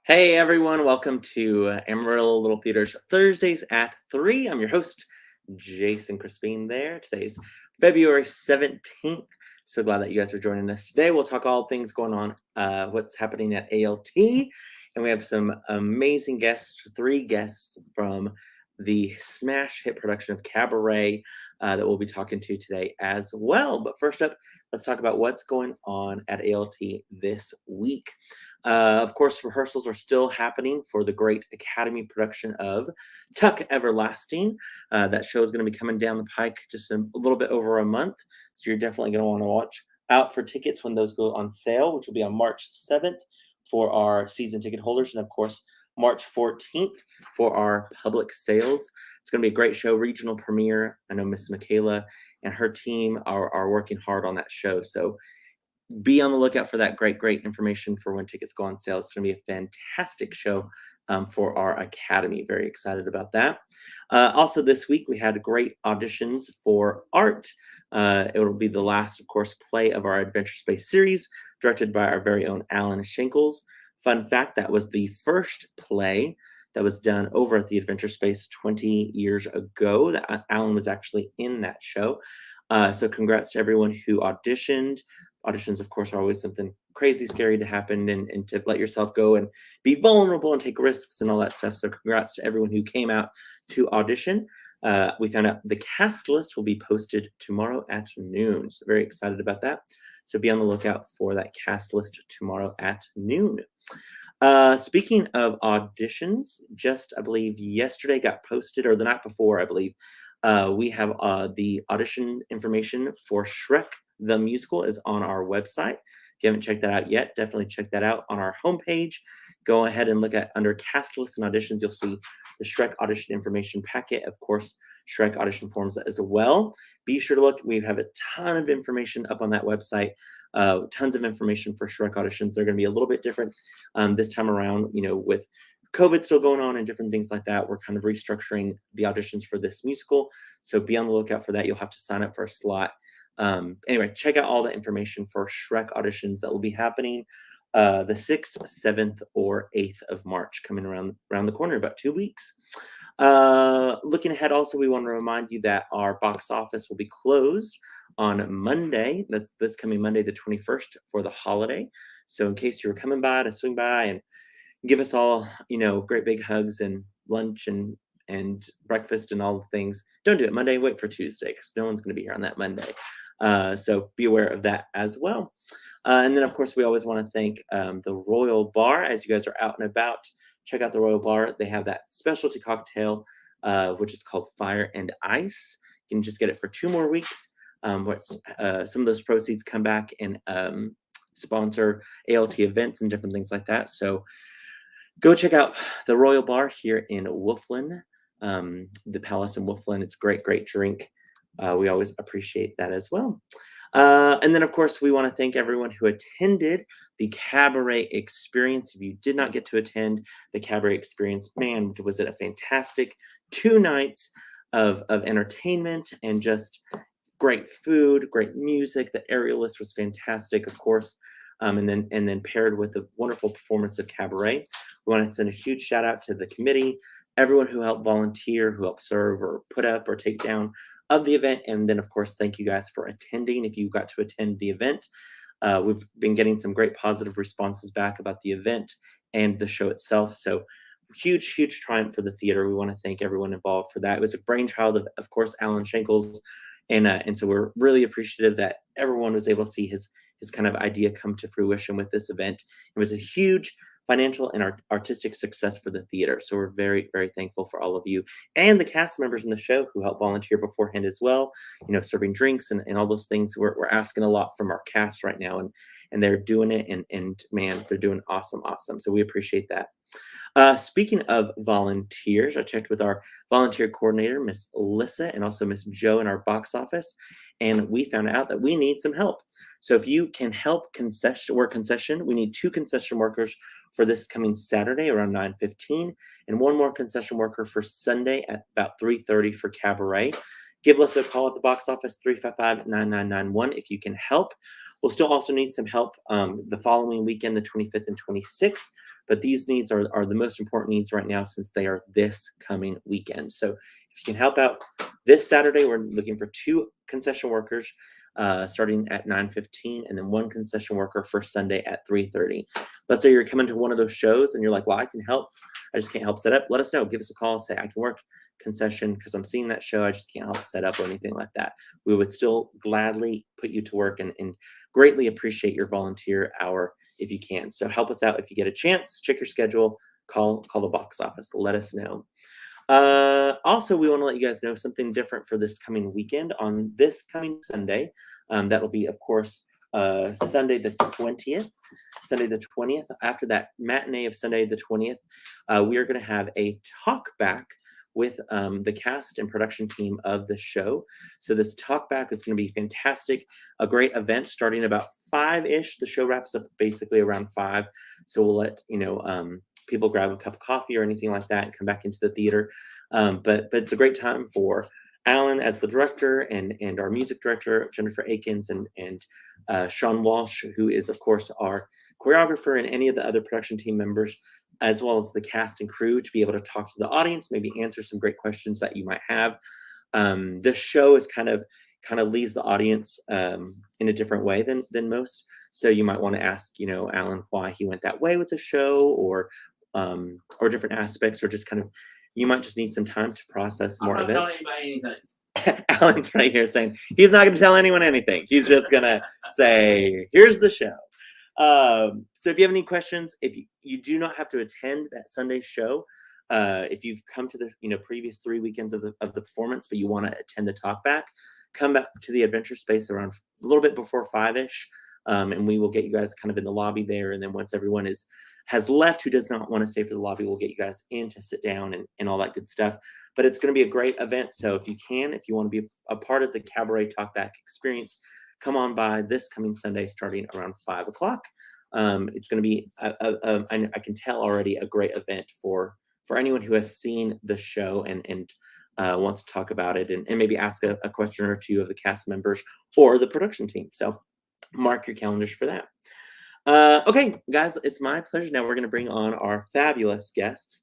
Hey everyone, welcome to Amarillo Little Theater's Thursdays at 3. I'm your host, Jason Crespin there. Today's February 17th. So glad that you guys are joining us today. We'll talk all things going on, what's happening at ALT. And we have some amazing guests, three guests from the smash hit production of Cabaret that we'll be talking to today as well. But first up, let's talk about what's going on at ALT this week. Of course, rehearsals are still happening for the great Academy production of Tuck Everlasting. That show is going to be coming down the pike just a little bit over a month. So you're definitely going to want to watch out for tickets when those go on sale, which will be on March 7th for our season ticket holders. And of course, March 14th for our public sales. It's going to be a great show, regional premiere. I know Miss Michaela and her team are working hard on that show. So be on the lookout for that great information for when tickets go on sale. It's going to be a fantastic show for our Academy. Very excited about that. Also, this week we had great auditions for art. It will be the last, of course, play of our Adventure Space series, directed by our very own Alan Schenkels. Fun fact, that was the first play that was done over at the Adventure Space 20 years ago. That Alan was actually in that show. So congrats to everyone who auditioned. Auditions, of course, are always something crazy, scary to happen and to let yourself go and be vulnerable and take risks and all that stuff. So congrats to everyone who came out to audition. We found out the cast list will be posted tomorrow at noon. So very excited about that. So be on the lookout for that cast list tomorrow at noon. Speaking of auditions, just I believe yesterday got posted, or the night before, I believe, we have the audition information for Shrek the Musical is on our website. If you haven't checked that out yet, definitely check that out on our homepage. Go ahead and look at under cast lists and auditions. You'll see the Shrek audition information packet. Of course, Shrek audition forms as well. Be sure to look. We have a ton of information up on that website. Tons of information for Shrek auditions. They're going to be a little bit different this time around, with COVID still going on and different things like that. We're kind of restructuring the auditions for this musical. So be on the lookout for that. You'll have to sign up for a slot. Anyway, check out all the information for Shrek auditions that will be happening the 6th, 7th, or 8th of March, coming around the corner, about 2 weeks. Looking ahead, also, we want to remind you that our box office will be closed on Monday. That's this coming Monday, the 21st, for the holiday. So in case you were coming by to swing by and give us all, great big hugs and lunch and breakfast and all the things, don't do it Monday. Wait for Tuesday because no one's going to be here on that Monday. So be aware of that as well. And then, of course, we always want to thank the Royal Bar. As you guys are out and about, check out the Royal Bar. They have that specialty cocktail, which is called Fire and Ice. You can just get it for 2 more weeks. Some of those proceeds come back and sponsor ALT events and different things like that. So go check out the Royal Bar here in Wolflin, the Palace in Wolflin. It's a great drink. We always appreciate that as well. And then, of course, we want to thank everyone who attended the Cabaret experience. If you did not get to attend the Cabaret experience, man, was it a fantastic 2 nights of entertainment and just great food, great music. The aerial list was fantastic, of course. And then paired with the wonderful performance of Cabaret. We want to send a huge shout out to the committee, everyone who helped volunteer, who helped serve or put up or take down of the event. And then, of course, thank you guys for attending. If you got to attend the event, we've been getting some great positive responses back about the event and the show itself. So huge triumph for the theater. We want to thank everyone involved for that. It was a brainchild of course, Alan Schenkels. And so we're really appreciative that everyone was able to see his kind of idea come to fruition with this event. It was a huge financial and artistic success for the theater. So we're very thankful for all of you and the cast members in the show who helped volunteer beforehand as well, serving drinks and all those things. We're asking a lot from our cast right now, and they're doing it, and man, they're doing awesome. So we appreciate that. Speaking of volunteers, I checked with our volunteer coordinator, Miss Alyssa, and also Miss Joe in our box office, and we found out that we need some help. So if you can help work concession, we need 2 concession workers for this coming Saturday around 9:15, and 1 more concession worker for Sunday at about 3:30 for Cabaret. Give us a call at the box office, 355-9991, if you can help. We'll still also need some help the following weekend, the 25th and 26th. But these needs are the most important needs right now since they are this coming weekend. So if you can help out this Saturday, we're looking for 2 concession workers starting at 9:15, and then 1 concession worker for Sunday at 3:30. Let's say you're coming to one of those shows and you're like, well, I can help. I just can't help set up. Let us know. Give us a call. Say, I can work concession because I'm seeing that show. I just can't help set up or anything like that. We would still gladly put you to work and greatly appreciate your volunteer hour if you can. So help us out if you get a chance. Check your schedule. Call the box office. Let us know. Also, we want to let you guys know something different for this coming weekend. On this coming Sunday, that will be, of course, Sunday the 20th. Sunday the 20th. After that matinee of Sunday the 20th, we are going to have a talk back with the cast and production team of the show. So this talk back is going to be fantastic. A great event starting about 5-ish. The show wraps up basically around 5. So we'll let people grab a cup of coffee or anything like that and come back into the theater. But it's a great time for Alan as the director and our music director, Jennifer Akins, and Sean Walsh, who is, of course, our choreographer, and any of the other production team members, as well as the cast and crew, to be able to talk to the audience, maybe answer some great questions that you might have. This show is kind of leads the audience in a different way than most. So you might want to ask, Alan, why he went that way with the show, or different aspects, or just you might just need some time to process more of it. I'm not telling anybody anything. Alan's right here saying he's not going to tell anyone anything. He's just going to say, here's the show. So if you have any questions, if you do not have to attend that Sunday show, if you've come to the previous 3 weekends of the performance, but you want to attend the talk back, come back to the Adventure Space around a little bit before 5-ish, and we will get you guys kind of in the lobby there. And then once everyone has left who does not want to stay for the lobby, we'll get you guys in to sit down and all that good stuff. But it's going to be a great event. So if you want to be a part of the Cabaret Talk Back experience, come on by this coming Sunday starting around 5 o'clock. It's going to be, I can tell already, a great event for anyone who has seen the show and wants to talk about it and maybe ask a question or two of the cast members or the production team. So mark your calendars for that. Okay, guys, it's my pleasure. Now we're going to bring on our fabulous guests.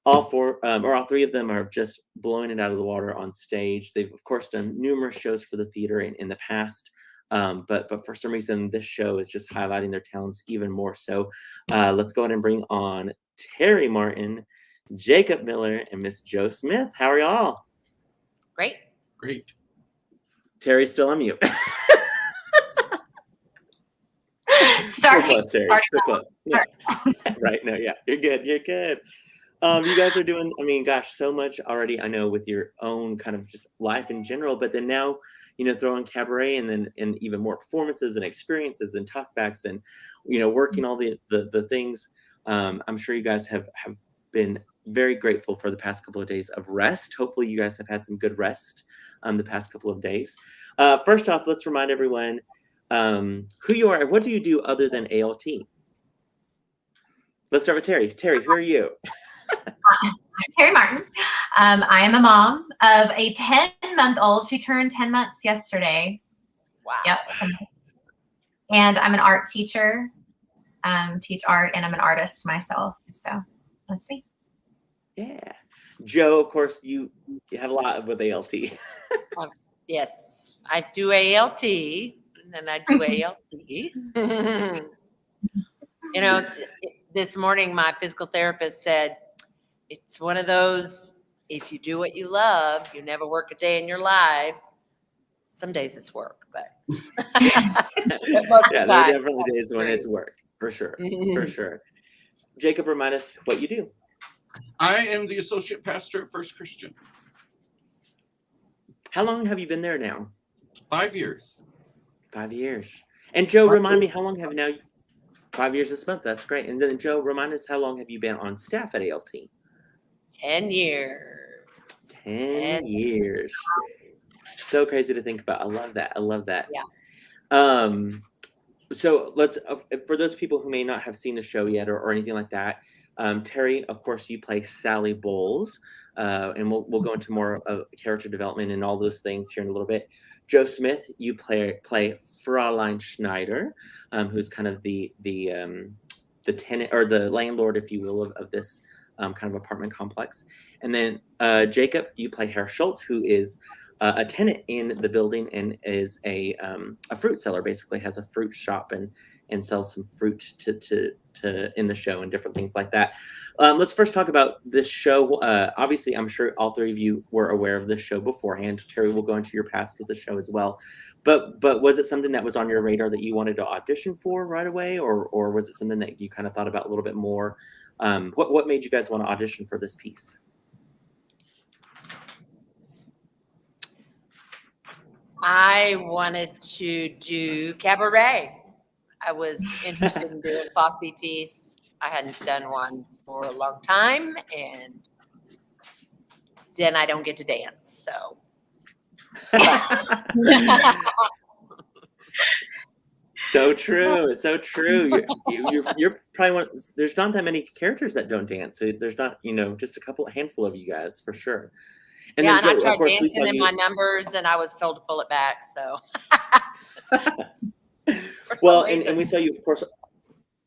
All 3 of them are just blowing it out of the water on stage. They've, of course, done numerous shows for the theater in the past. But for some reason, this show is just highlighting their talents even more. So let's go ahead and bring on Terry Martin, Jacob Miller, and Miss Jo Smith. How are y'all? Great. Terry's still on mute. Sorry. So close, Terry. So close. Yeah. Right. No, yeah. You're good. You guys are doing, gosh, so much already, I know, with your own kind of just life in general, but then now, throw in Cabaret and even more performances and experiences and talkbacks and, working all the things. I'm sure you guys have been very grateful for the past couple of days of rest. Hopefully you guys have had some good rest the past couple of days. First off, let's remind everyone who you are and what do you do other than ALT? Let's start with Terry. Terry, who are you? I'm Terry Martin. I am a mom of a 10-month-old. She turned 10 months yesterday. Wow. Yep. And I'm an art teacher, teach art, and I'm an artist myself. So that's me. Yeah. Jo, of course, you have a lot with ALT. Yes, I do ALT, and then I do ALT. This morning my physical therapist said, it's one of those, if you do what you love, you never work a day in your life. Some days it's work, but yeah, there are definitely days when it's work, for sure. For sure. Jacob, remind us what you do. I am the associate pastor at First Christian. How long have you been there now? 5 years. 5 years. And Jo, remind me, how long have you now? 5 years this month. That's great. And then Jo, remind us, how long have you been on staff at ALT? 10 years. 10 years. So crazy to think about. I love that. Yeah. So let's, for those people who may not have seen the show yet or anything like that, Terry, of course, you play Sally Bowles, and we'll go into more of character development and all those things here in a little bit. Joe Smith, you play Fraulein Schneider, who's kind of the tenant or the landlord, if you will, of this kind of apartment complex. And then Jacob, you play Herr Schultz, who is a tenant in the building and is a fruit seller. Basically, has a fruit shop and sells some fruit to in the show and different things like that. Let's first talk about this show. Obviously, I'm sure all three of you were aware of this show beforehand. Terry will go into your past with the show as well. But was it something that was on your radar that you wanted to audition for right away, or was it something that you kind of thought about a little bit more? What made you guys want to audition for this piece? I wanted to do Cabaret. I was interested in doing a Fosse piece. I hadn't done one for a long time, and then I don't get to dance. So So true. It's so true. You're probably one. There's not that many characters that don't dance. So there's not, just a handful of you guys for sure. And yeah, then and Joe, I of tried course, we dancing saw in you. my numbers, and I was told to pull it back. So Well, and we saw you, of course,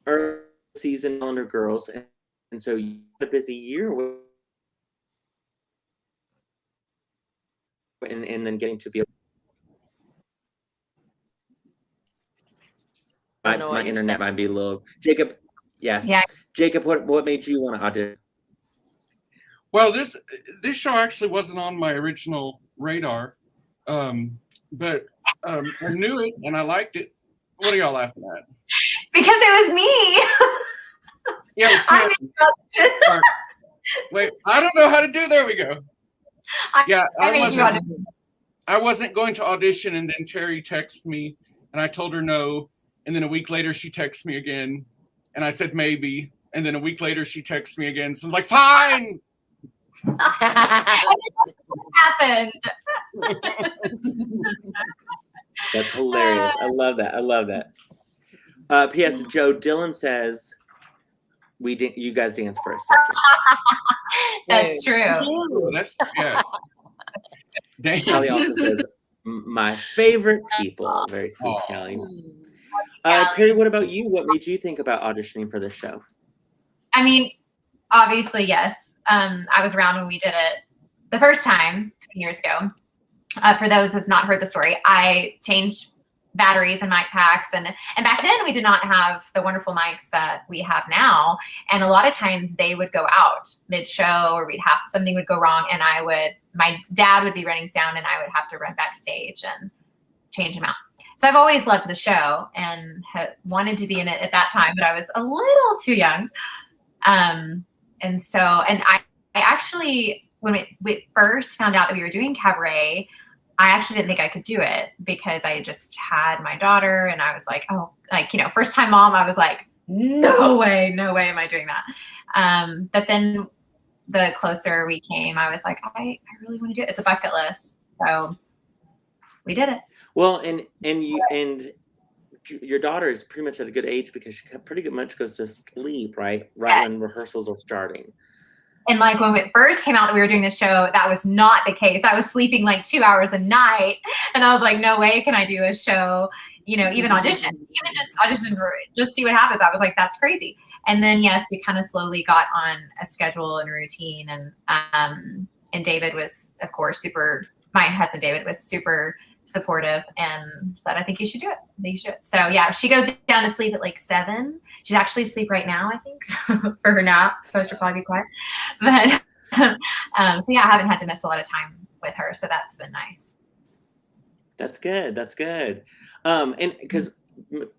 early season Calendar Girls, and so you had a busy year and then getting to be. My internet might be a little. Jacob, yes. Yeah. Jacob, what made you want to audition? Well, this show actually wasn't on my original radar, but I knew it and I liked it. What are y'all laughing at? Because it was me. Yeah, it was I Terry. made you Wait, I don't know how to do. There we go. Yeah, I made you audition. I wasn't going to audition, and then Terry texted me, and I told her no. And then a week later, she texted me again, and I said maybe. And then a week later, she texted me again. So I was like, fine. Happened. That's hilarious. I love that. P.S. Joe Dylan says you guys dance for a second. That's true. Ooh, that's yes. Damn. Kelly also says my favorite people. Very sweet, Aw. Kelly. Terry, what about you? What made you think about auditioning for this show? I mean, obviously, yes. I was around when we did it the first time 2 years ago. For those who have not heard the story, I changed batteries and mic packs, and back then we did not have the wonderful mics that we have now. And a lot of times they would go out mid-show, or something would go wrong, and my dad would be running sound, and I would have to run backstage and change them out. So I've always loved the show and wanted to be in it at that time, but I was a little too young. And I actually, when we first found out that we were doing Cabaret, I actually didn't think I could do it because I just had my daughter, and I was like, first time mom, I was like, no way am I doing that. But then the closer we came, I was like, I really want to do it. It's a bucket list. So we did it. Well, and your daughter is pretty much at a good age because she pretty much goes to sleep, right when rehearsals are starting. And like when it first came out that we were doing this show, that was not the case. I was sleeping like 2 hours a night, and I was like, no way can I do a show, even audition, just see what happens. I was like, that's crazy. And then, yes, we kind of slowly got on a schedule and routine. And David was, of course, my husband, David, was super supportive and said, I think you should do it. So yeah, she goes down to sleep at like 7. She's actually asleep right now, I think, for her nap. So I should probably be quiet. But so yeah, I haven't had to miss a lot of time with her. So that's been nice. That's good. And because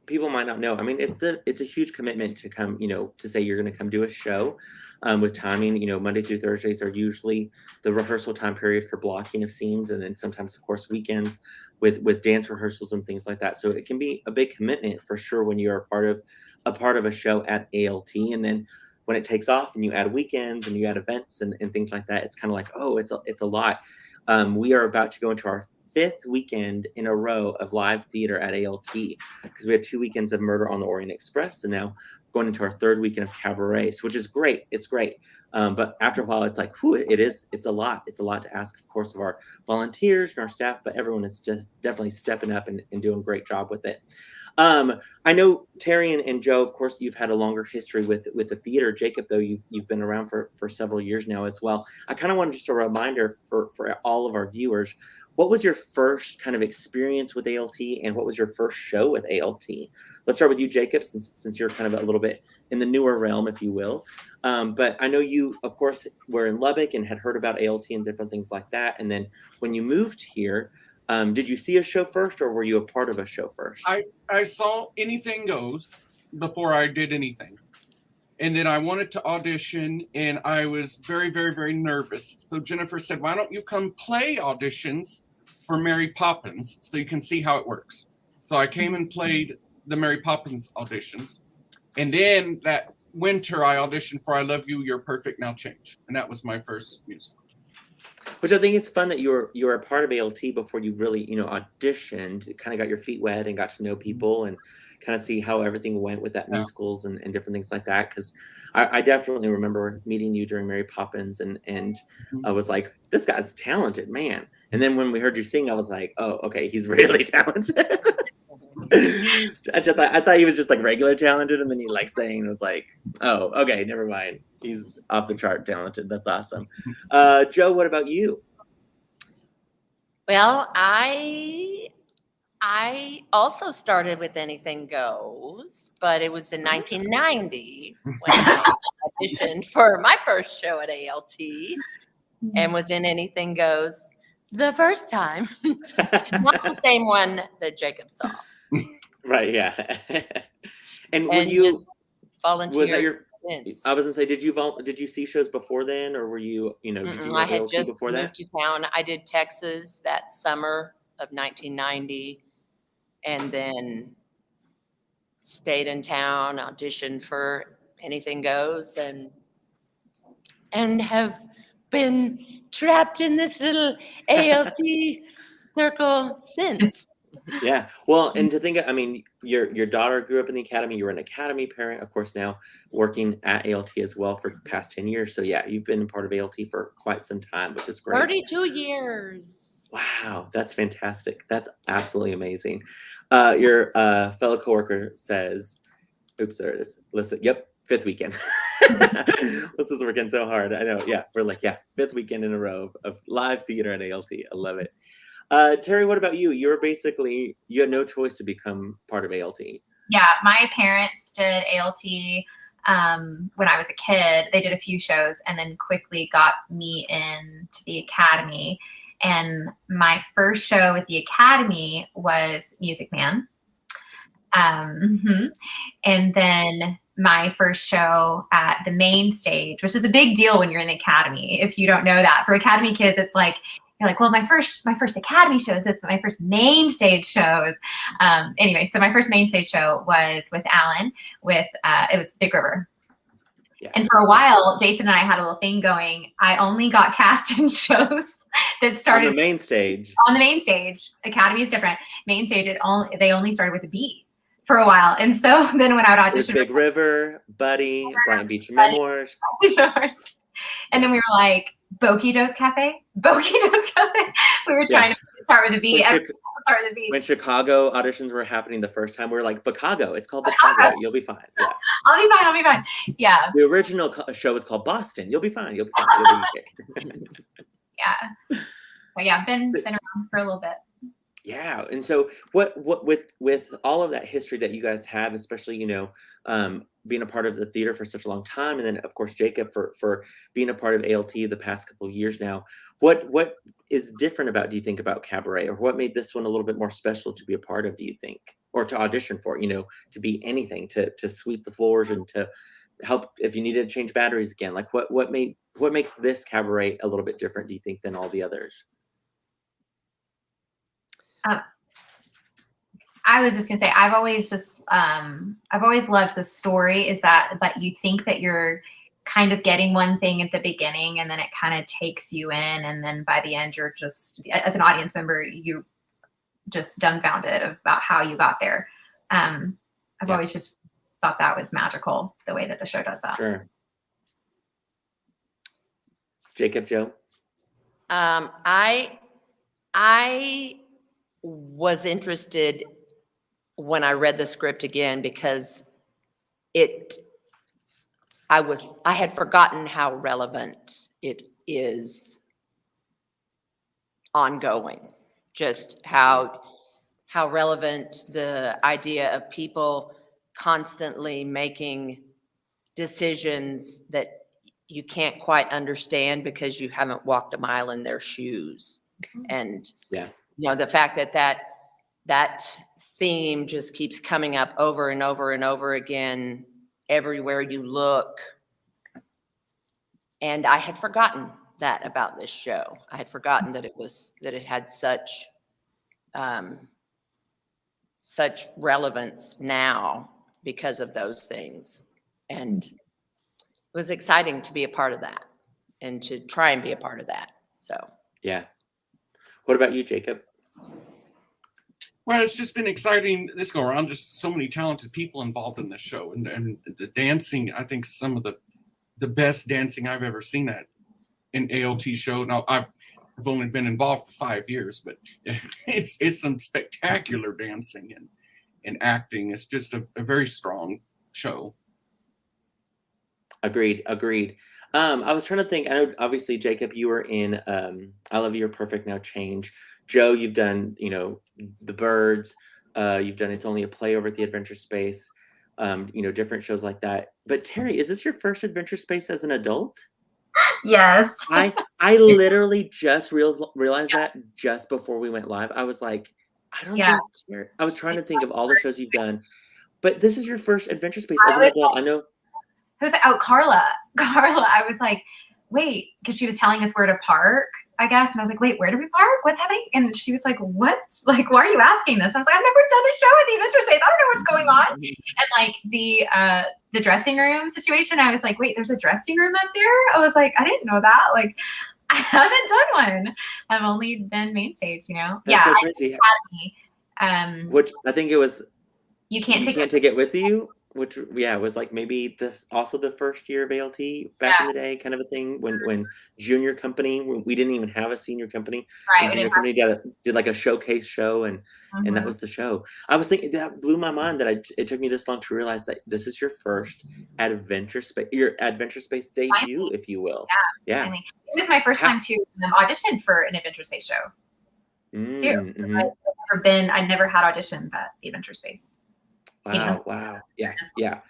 people might not know, I mean, it's a huge commitment to come, to say you're going to come do a show with timing. Monday through Thursdays are usually the rehearsal time period for blocking of scenes, and then sometimes, of course, weekends with dance rehearsals and things like that. So it can be a big commitment for sure when you're a part of a show at ALT, and then when it takes off and you add weekends and you add events and things like that, it's kind of like, oh, it's a lot. We are about to go into our 5th weekend in a row of live theater at ALT, because we had 2 weekends of Murder on the Orient Express, and now going into our 3rd weekend of Cabaret, which is great. It's great. But after a while, it's like, whew, it's a lot. It's a lot to ask, of course, of our volunteers and our staff, but everyone is just definitely stepping up and doing a great job with it. I know Terry and Joe, of course, you've had a longer history with the theater. Jacob, though, you've been around for several years now as well. I kind of wanted just a reminder for all of our viewers, what was your first kind of experience with ALT, and what was your first show with ALT? Let's start with you, Jacob, since you're kind of a little bit in the newer realm, if you will. But I know you, of course, were in Lubbock and had heard about ALT and different things like that. And then when you moved here, did you see a show first, or were you a part of a show first? I saw Anything Goes before I did anything. And then I wanted to audition, and I was very, very, very nervous. So Jennifer said, why don't you come play auditions for Mary Poppins so you can see how it works? So I came and played the Mary Poppins auditions. And then that winter, I auditioned for I Love You, You're Perfect, Now Change. And that was my first musical. Which I think is fun that you were a part of ALT before you really, auditioned, kind of got your feet wet and got to know people and kind of see how everything went with that musicals and different things like that. Because I definitely remember meeting you during Mary Poppins and I was like, this guy's talented, man. And then when we heard you sing, I was like, oh, okay, he's really talented. I thought he was just like regular talented, and then he like sang and was like, oh, okay, never mind. He's off the chart talented. That's awesome. Joe, what about you? Well, I also started with Anything Goes, but it was in 1990 when I auditioned for my first show at ALT and was in Anything Goes the first time. Not the same one that Jacob saw. Right, yeah. and were And you just volunteered was that your since. I was gonna say, did you see shows before then, or were you, did you know I had ALT just before moved that? to town. I did Texas that summer of 1990, and then stayed in town, auditioned for Anything Goes, and have been trapped in this little ALT circle since. Yeah. Well, and to think, I mean, your daughter grew up in the academy. You were an academy parent, of course, now working at ALT as well for the past 10 years. So yeah, you've been part of ALT for quite some time, which is great. 32 years. Wow, that's fantastic. That's absolutely amazing. Your fellow coworker says, oops, there it is. Listen, yep, 5th weekend. This is working so hard. I know. Yeah, we're like, 5th weekend in a row of live theater at ALT. I love it. Terry, what about you? You had no choice to become part of ALT. Yeah, my parents did ALT when I was a kid. They did a few shows and then quickly got me into the academy. And my first show with the academy was Music Man. And then my first show at the main stage, which is a big deal when you're in the academy. If you don't know that, for academy kids, it's like, you're like, well, my first academy show is this, but my first main stage shows. Anyway, so my first main stage show was with Alan it was Big River. Yeah. And for a while, Jason and I had a little thing going. I only got cast in shows that started on the main stage. On the main stage, academy is different. Main stage, they only started with a B for a while, and so then when I would audition, Big River, Buddy, Brighton Beach Memoirs, and then we were like Boki Joe's Cafe. We were trying to start with a B. When Chicago auditions were happening the first time, we were like, Chicago. It's called Chicago. You'll be fine. Yeah. I'll be fine. Yeah. The original show was called Boston. You'll be fine. You'll be okay. Yeah. But yeah, been around for a little bit. Yeah. And so what with all of that history that you guys have, especially, being a part of the theater for such a long time, and then of course Jacob for being a part of ALT the past couple of years now, what is different do you think, about Cabaret, or what made this one a little bit more special to be a part of, do you think, or to audition for, to be anything, to sweep the floors and to help if you needed to change batteries again? Like what makes this Cabaret a little bit different, do you think, than all the others? I was just gonna say, I've always loved the story, is that you think that you're kind of getting one thing at the beginning, and then it kind of takes you in, and then by the end you're just, as an audience member, you just dumbfounded about how you got there. I've always just thought that was magical, the way that the show does that. Sure. Jacob, Joe? I was interested when I read the script again because I had forgotten how relevant it is ongoing. Just how relevant the idea of people constantly making decisions that you can't quite understand because you haven't walked a mile in their shoes. And the fact that theme just keeps coming up over and over and over again everywhere you look. And I had forgotten that about this show. I had forgotten that it had such relevance now because of those things. And it was exciting to be a part of that and to try and be a part of that. So yeah. What about you, Jacob? Well, it's just been exciting this go around. Just so many talented people involved in this show, and the dancing. I think some of the best dancing I've ever seen at an ALT show. Now I've only been involved for 5 years, but it's some spectacular dancing and acting. It's just a very strong show. Agreed. I was trying to think. I know, obviously, Jacob, you were in I Love You, You're Perfect, Now Change. Joe, you've done, The Birds. You've done It's Only a Play Over at the Adventure Space. Different shows like that. But Terry, is this your first Adventure Space as an adult? Yes. I literally just realized that just before we went live. I was like, I don't think Terry, I was trying to think of all the shows you've done, but this is your first Adventure Space as an adult. I know. Who's Carla, I was like, wait, because she was telling us where to park, I guess. And I was like, wait, where do we park? What's happening? And she was like, what? Like, why are you asking this? I was like, I've never done a show at the Adventure Space. I don't know what's going on. And like the dressing room situation, I was like, wait, there's a dressing room up there? I was like, I didn't know that. Like, I haven't done one. I've only been main stage, That's so crazy. Which I think it was, you can't take it with you. Which was like maybe also the first year of ALT back in the day, kind of a thing when junior company, when we didn't even have a senior company. Right. Junior company did like a showcase show and that was the show. I was thinking that blew my mind that it took me this long to realize that this is your first Adventure Space debut, if you will. Yeah. It was my first time to audition for an Adventure Space show too. I'd never had auditions at the Adventure Space. Wow. Yeah.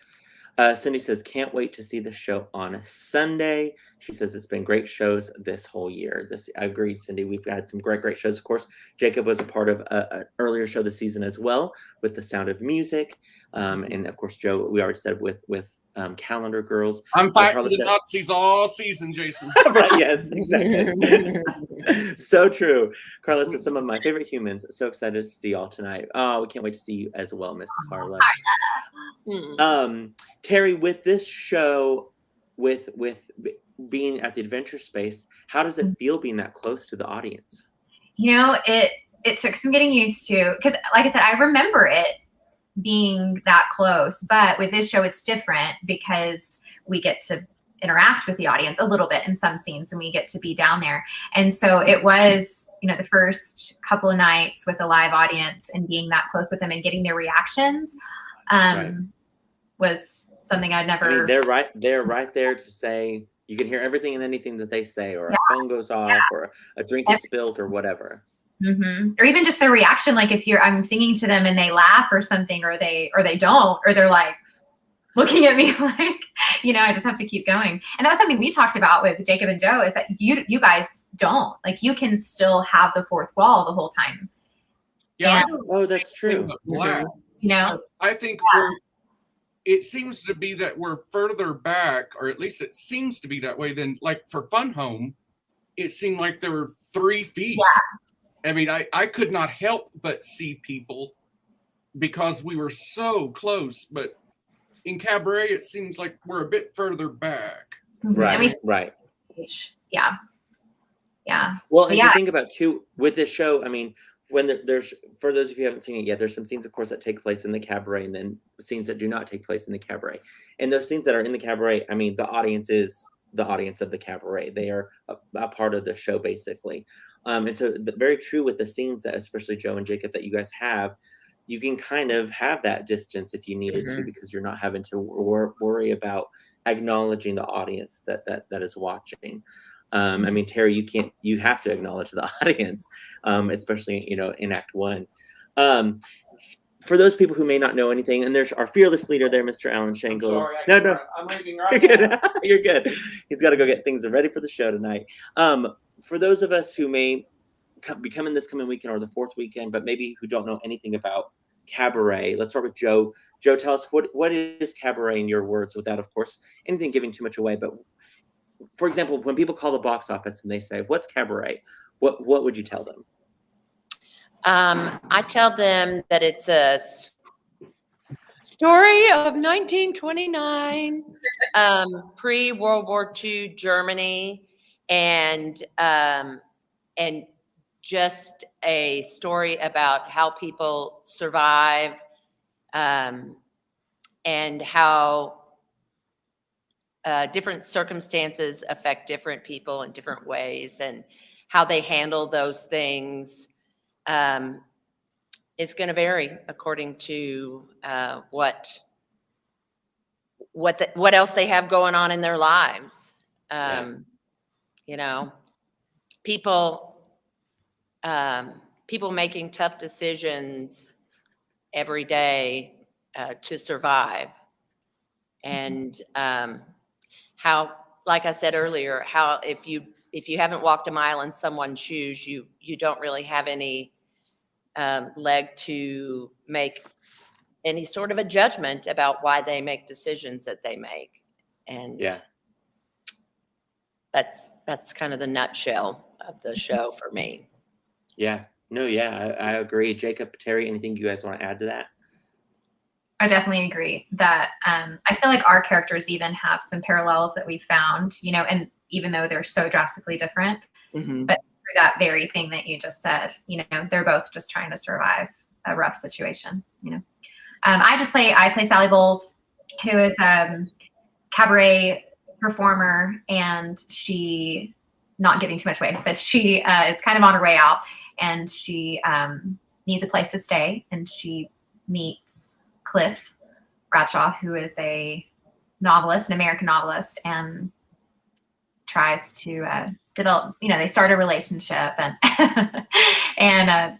Cindy says, can't wait to see the show on Sunday. She says it's been great shows this whole year. I agreed, Cindy. We've had some great shows. Of course, Jacob was a part of an earlier show this season as well with The Sound of Music. And of course, Joe, we already said with Calendar Girls. I'm fighting the Nazis all season, Jason. Right, yes, exactly. So true. Carla says, some of my favorite humans. So excited to see y'all tonight. Oh, we can't wait to see you as well, Miss Carla. Terry, with this show, with being at the Adventure Space, how does it feel being that close to the audience? It took some getting used to, because like I said, I remember it being that close, but with this show it's different because we get to interact with the audience a little bit in some scenes and we get to be down there. And so it was, the first couple of nights with a live audience and being that close with them and getting their reactions was something I'd never. I mean, they're right there to say, you can hear everything and anything that they say, or a phone goes off, or a drink is spilled, or whatever. Or even just their reaction, like if I'm singing to them and they laugh or something, or they don't, or they're like looking at me like, I just have to keep going. And that was something we talked about with Jacob and Joe, is that you guys don't, like, you can still have the fourth wall the whole time. Yeah. That's true. I think it seems to be that we're further back, or at least it seems to be that way, than like for Fun Home, it seemed like there were 3 feet. Yeah. I mean, I could not help but see people because we were so close. But in Cabaret, it seems like we're a bit further back. And we Right. yeah. Yeah. Well, But and yeah, to think about too with this show, I mean, when there's for those of you who haven't seen it yet, there's some scenes, of course, that take place in the cabaret, and then scenes that do not take place in the cabaret. And those scenes that are in the cabaret, I mean, the audience is the audience of the cabaret. They are a part of the show, basically. And so, very true with the scenes that, especially Joe and Jacob, that you guys have. You can kind of have that distance if you needed to, because you're not having to worry about acknowledging the audience that is watching. I mean, Terry, you have to acknowledge the audience, especially, in Act 1. For those people who may not know anything, and there's our fearless leader there, Mr. Alan Shangles. No, I'm leaving you're good. You're good. He's got to go get things ready for the show tonight. For those of us who may be coming this coming weekend or the fourth weekend, but maybe who don't know anything about Cabaret, let's start with Joe. Joe, tell us what is Cabaret in your words, without, of course, anything giving too much away. But for example, when people call the box office and they say, "What's Cabaret?" What would you tell them? I tell them that it's a story of 1929, pre-World War II Germany, and just a story about how people survive, and how different circumstances affect different people in different ways, and how they handle those things is going to vary according to what else they have going on in their lives. People making tough decisions every day to survive, and how, like I said earlier, how if you haven't walked a mile in someone's shoes, you don't really have any leg to make any sort of a judgment about why they make decisions that they make. And that's kind of the nutshell of the show for me. I agree. Jacob, Terry, anything you guys want to add to that? I definitely agree that I feel like our characters even have some parallels that we found, and even though they're so drastically different, but for that very thing that you just said, they're both just trying to survive a rough situation. I play Sally Bowles, who is a cabaret performer, and she, not giving too much away, but she is kind of on her way out, and she needs a place to stay, and she meets Cliff Bradshaw, who is an American novelist, and tries to develop, they start a relationship, and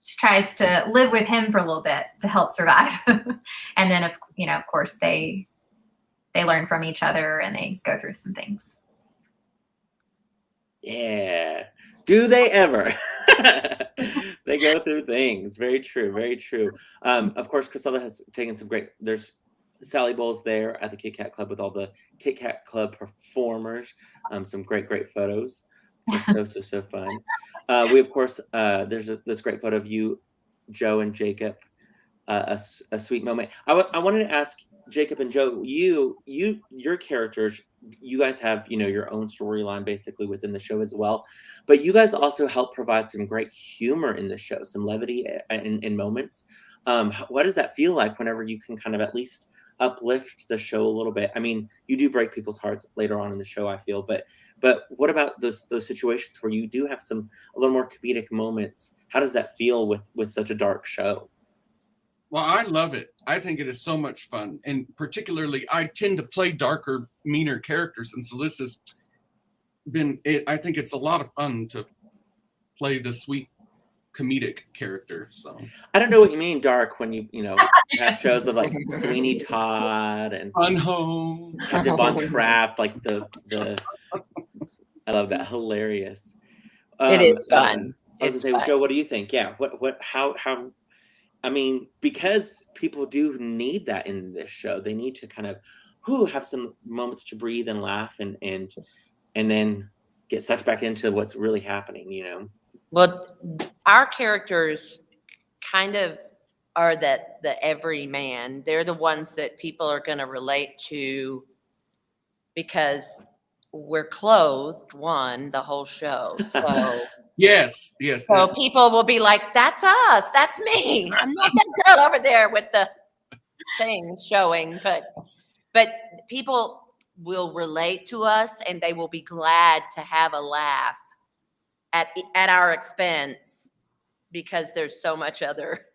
she tries to live with him for a little bit to help survive. And then, of course, they learn from each other, and they go through some things. Yeah. Do they ever? They go through things. Very true. Very true. Of course, Chrisella has taken some great. There's Sally Bowles there at the Kit Kat Club with all the Kit Kat Club performers. Some great photos. So fun. We, of course, there's this great photo of you, Joe, and Jacob. A sweet moment. I wanted to ask Jacob and Joe, your characters, you guys have, your own storyline basically within the show as well, but you guys also help provide some great humor in the show, some levity in moments. What does that feel like whenever you can kind of at least uplift the show a little bit? I mean, you do break people's hearts later on in the show, I feel, but what about those situations where you do have a little more comedic moments? How does that feel with such a dark show? Well, I love it. I think it is so much fun. And particularly, I tend to play darker, meaner characters. And so this has been it. I think it's a lot of fun to play the sweet comedic character. So I don't know what you mean dark when you have shows of like Sweeney Todd and Unhome, Captain Von Trapp, like the I love that. Hilarious. It is fun. I was gonna say, Joe, what do you think? Yeah. How I mean, because people do need that in this show. They need to kind of have some moments to breathe and laugh and then get sucked back into what's really happening, Well, our characters kind of are the everyman. They're the ones that people are going to relate to because we're clothed the whole show. So Yes. so people will be like, that's us, that's me. I'm not that girl over there with the things showing, but people will relate to us and they will be glad to have a laugh at our expense because there's so much other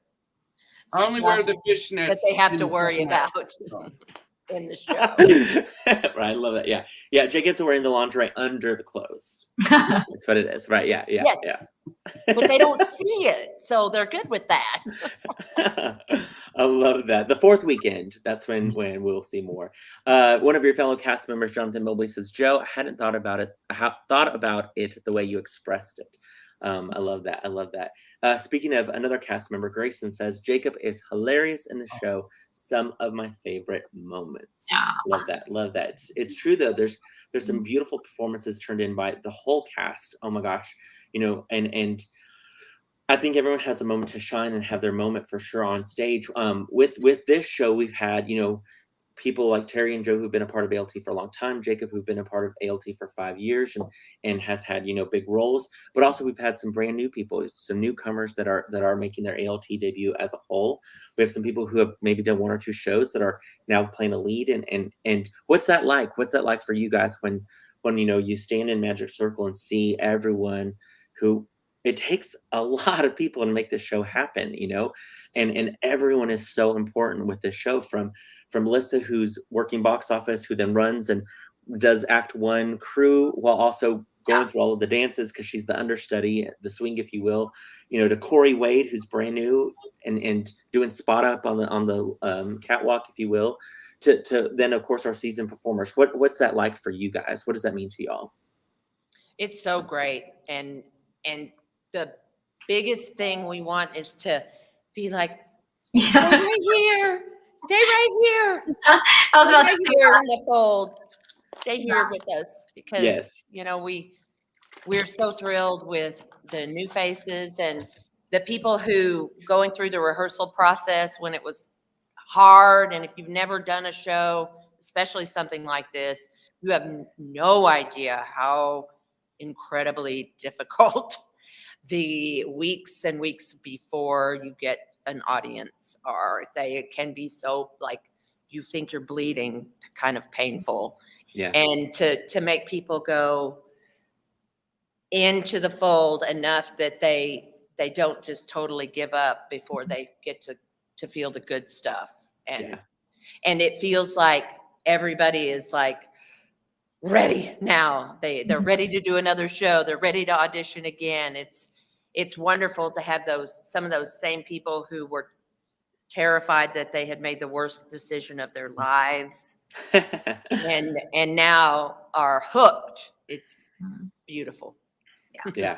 I only wear stuff the fishnets that they have in to the worry second act. about in the show. Right, I love that. Yeah. Jacob's wearing the lingerie under the clothes. That's what it is. Right. Yeah. Yes. But they don't see it, so they're good with that. I love that. The fourth weekend, that's when we'll see more. One of your fellow cast members, Jonathan Mobley, says, Joe, I hadn't thought about it the way you expressed it. I love that. I love that. Speaking of another cast member, Grayson says, Jacob is hilarious in the show. Some of my favorite moments. Yeah. Love that. It's true though. There's some beautiful performances turned in by the whole cast. Oh my gosh. And I think everyone has a moment to shine and have their moment for sure on stage. With this show, we've had, people like Terry and Joe who've been a part of ALT for a long time, Jacob who've been a part of ALT for 5 years and has had, big roles, but also we've had some brand new people, some newcomers that are making their ALT debut as a whole. We have some people who have maybe done 1 or 2 shows that are now playing a lead. And what's that like? What's that like for you guys when you stand in Magic Circle and see everyone who, it takes a lot of people to make this show happen, and everyone is so important with this show, from Lissa, who's working box office, who then runs and does Act 1 crew while also going through all of the dances because she's the understudy, the swing, if you will, to Corey Wade, who's brand new and doing spot up on the catwalk, if you will, to then of course our seasoned performers. What's that like for you guys? What does that mean to y'all? It's so great. And the biggest thing we want is to be like, stay right here. Stay right here. I was about to say here in the fold. Stay here with us because, we're so thrilled with the new faces and the people who going through the rehearsal process when it was hard. And if you've never done a show, especially something like this, you have no idea how incredibly difficult the weeks and weeks before you get an audience are. They can be so, like, you think you're bleeding, kind of painful. Yeah. And to make people go into the fold enough that they don't just totally give up before they get to feel the good stuff. And it feels like everybody is like ready now. They're ready to do another show. They're ready to audition again. It's wonderful to have some of those same people who were terrified that they had made the worst decision of their lives and now are hooked. It's beautiful. Yeah.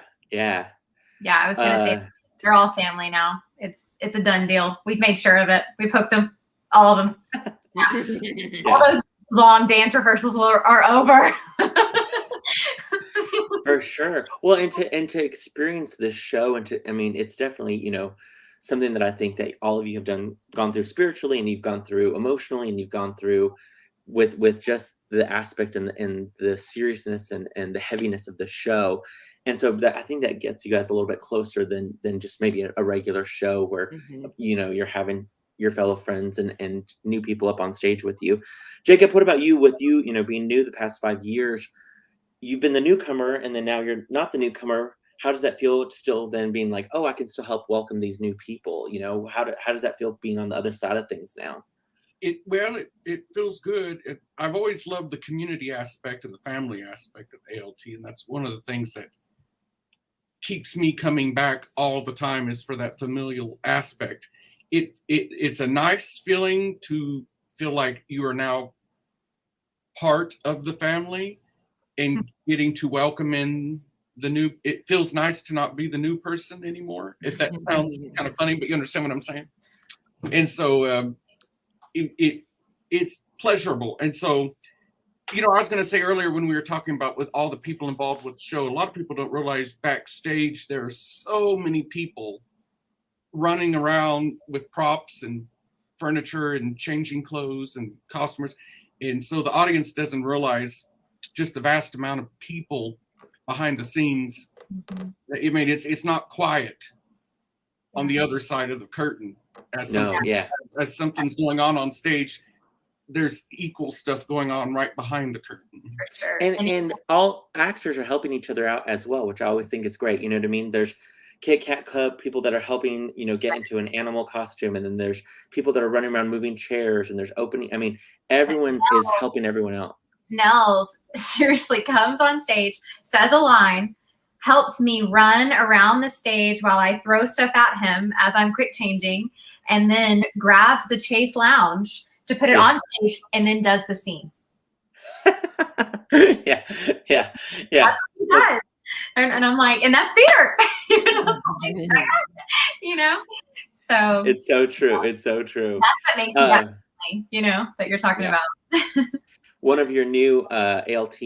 I was gonna say they're all family now. It's a done deal. We've made sure of it. We've hooked them, all of them. All those long dance rehearsals are over. For sure. Well, and to experience this show it's definitely, something that I think that all of you have gone through spiritually, and you've gone through emotionally, and you've gone through with just the aspect and the seriousness and the heaviness of the show. And so I think that gets you guys a little bit closer than just maybe a regular show where, you're having your fellow friends and new people up on stage with you. Jacob, what about you? With you, being new the past 5 years, you've been the newcomer, and then now you're not the newcomer. How does that feel still then being like, oh, I can still help welcome these new people? How does that feel being on the other side of things now? It feels good. I've always loved the community aspect and the family aspect of ALT, and that's one of the things that keeps me coming back all the time, is for that familial aspect. It's a nice feeling to feel like you are now part of the family and getting to welcome in the new. It feels nice to not be the new person anymore, if that sounds kind of funny, but you understand what I'm saying. And so it's pleasurable. And so, I was going to say earlier when we were talking about with all the people involved with the show, a lot of people don't realize backstage there are so many people running around with props and furniture and changing clothes and costumers. And so the audience doesn't realize just the vast amount of people behind the scenes. I mean, it's not quiet on the other side of the curtain. As something's going on stage, there's equal stuff going on right behind the curtain. For sure. And all actors are helping each other out as well, which I always think is great. You know what I mean? There's Kit Kat Club people that are helping, get into an animal costume, and then there's people that are running around moving chairs, and there's opening. I mean, everyone is helping everyone out. Nels seriously comes on stage, says a line, helps me run around the stage while I throw stuff at him as I'm quick changing, and then grabs the Chase Lounge to put it on stage, and then does the scene. yeah. That's what he does. And I'm like, and that's theater. So it's so true. It's so true. That's what makes me that funny, that you're talking about. One of your new ALT,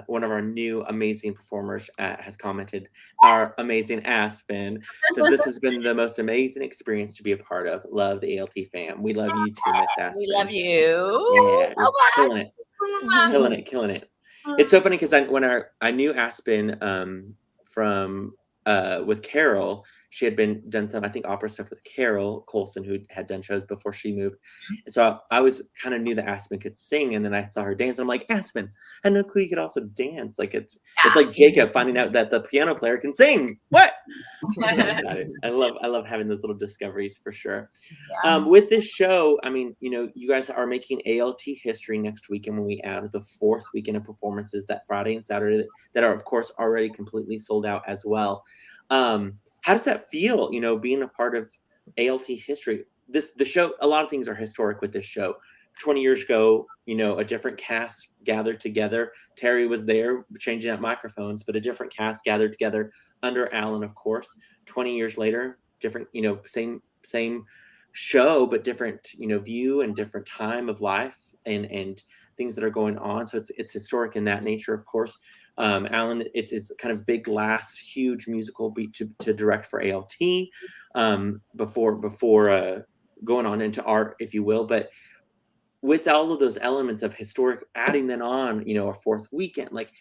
one of our new amazing performers has commented, our amazing Aspen says, this has been the most amazing experience to be a part of. Love the ALT fam. We love you too, Miss Aspen. We love you. Yeah, killing it. It's so funny because when I knew Aspen from with Carol. She had done some, I think, opera stuff with Carol Colson, who had done shows before she moved. And so I was kind of knew that Aspen could sing, and then I saw her dance, and I'm like, Aspen, I had no clue you could also dance. Like it's like Jacob finding out that the piano player can sing. What? I'm so excited. I love having those little discoveries for sure. Yeah. With this show, I mean, you guys are making ALT history next weekend when we add the 4th weekend of performances that Friday and Saturday that are, of course, already completely sold out as well. How does that feel, being a part of ALT history? The show, a lot of things are historic with this show. 20 years ago, a different cast gathered together. Terry was there changing out microphones, but a different cast gathered together under Alan, of course. 20 years later, different, same show, but different, view and different time of life and things that are going on. So it's historic in that nature, of course. Alan, it's kind of big, last, huge musical beat to direct for ALT before going on into art, if you will. But with all of those elements of historic, adding them on, a 4th weekend, like,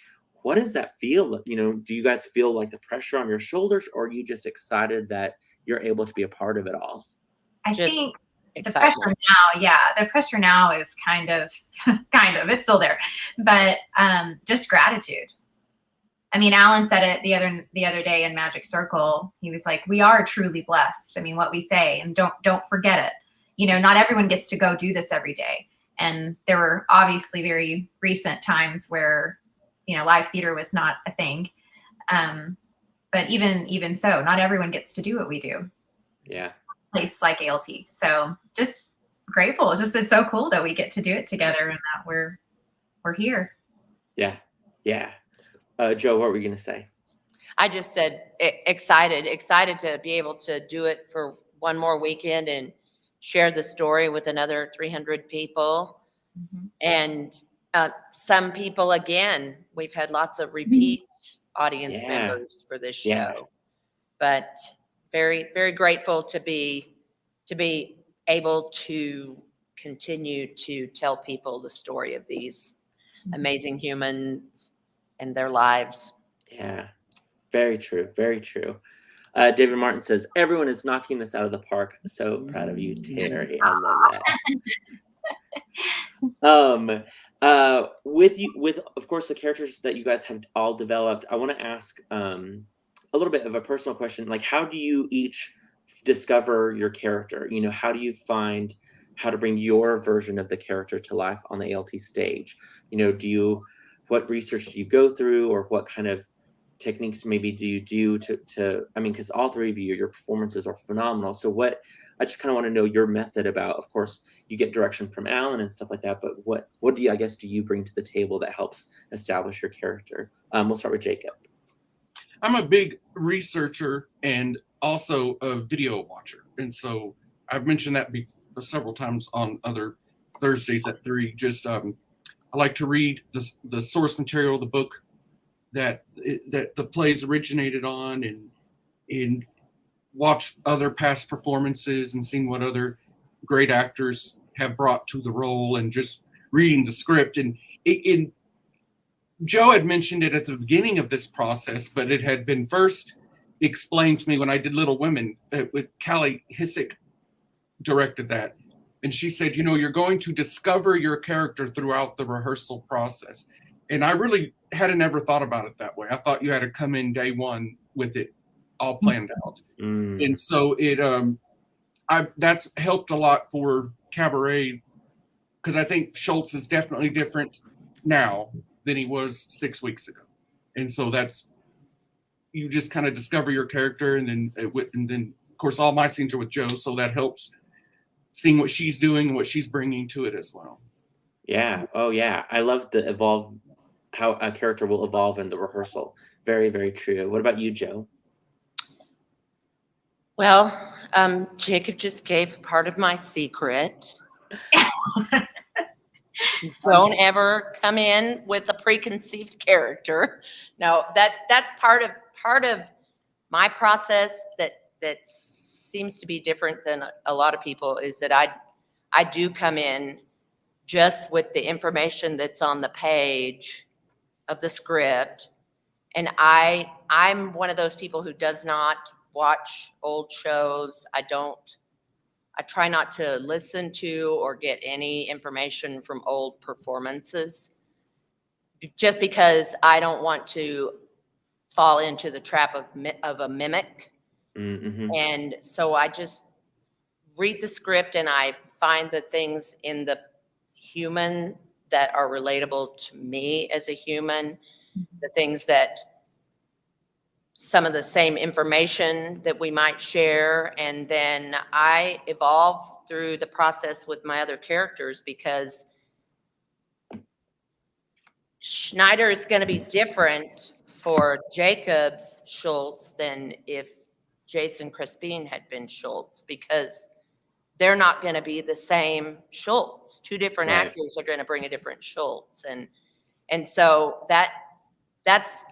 what does that feel? Do you guys feel like the pressure on your shoulders, or are you just excited that you're able to be a part of it all? I think the pressure now is kind of, it's still there, but just gratitude. I mean, Alan said it the other day in Magic Circle. He was like, we are truly blessed. I mean, what we say, and don't forget it. Not everyone gets to go do this every day. And there were obviously very recent times where, live theater was not a thing. But even so, not everyone gets to do what we do. Yeah. Place like ALT. So just grateful. It's so cool that we get to do it together and that we're here. Yeah. Yeah. Joe, what were you going to say? I just said excited to be able to do it for one more weekend and share the story with another 300 people. Mm-hmm. And some people, again, we've had lots of repeat audience members for this show, but very, very grateful to be able to continue to tell people the story of these amazing humans and their lives. Yeah, very true. Very true. David Martin says, everyone is knocking this out of the park. So proud of you, Terry. I love that. With of course the characters that you guys have all developed, I want to ask a little bit of a personal question. Like, how do you each discover your character? How do you find how to bring your version of the character to life on the ALT stage? What research do you go through, or what kind of techniques maybe do you do to I mean, because all three of your performances are phenomenal. So I just kind of want to know your method about, of course, you get direction from Alan and stuff like that, but what do you bring to the table that helps establish your character? We'll start with Jacob. I'm a big researcher and also a video watcher. And so I've mentioned that several times on other Thursdays at 3. Just I like to read the source material, the book that the plays originated on, and watch other past performances and seeing what other great actors have brought to the role, and just reading the script. And Joe had mentioned it at the beginning of this process, but it had been first explained to me when I did Little Women. With Callie Hissick directed that. And she said, you're going to discover your character throughout the rehearsal process. And I really hadn't ever thought about it that way. I thought you had to come in day one with it all planned out. And so that's helped a lot for Cabaret, because I think Schultz is definitely different now than he was 6 weeks ago. And so you just kind of discover your character, and then of course all my scenes are with Joe, so that helps seeing what she's doing and what she's bringing to it as well. Yeah. Oh yeah. I love how a character will evolve in the rehearsal. Very, very true. What about you, Joe? Well, Jacob just gave part of my secret. Don't ever come in with a preconceived character. No, that's part of my process that seems to be different than a lot of people, is that I do come in just with the information that's on the page of the script. And I'm one of those people who does not watch old shows. I try not to listen to or get any information from old performances, just because I don't want to fall into the trap of a mimic. Mm-hmm. And so I just read the script, and I find the things in the human that are relatable to me as a human, the things that some of the same information that we might share. And then I evolve through the process with my other characters, because Schneider is going to be different for Jacob's Schultz than if Jason Crespin had been Schultz, because they're not going to be the same Schultz. Two different Right. actors are going to bring a different Schultz. And so that's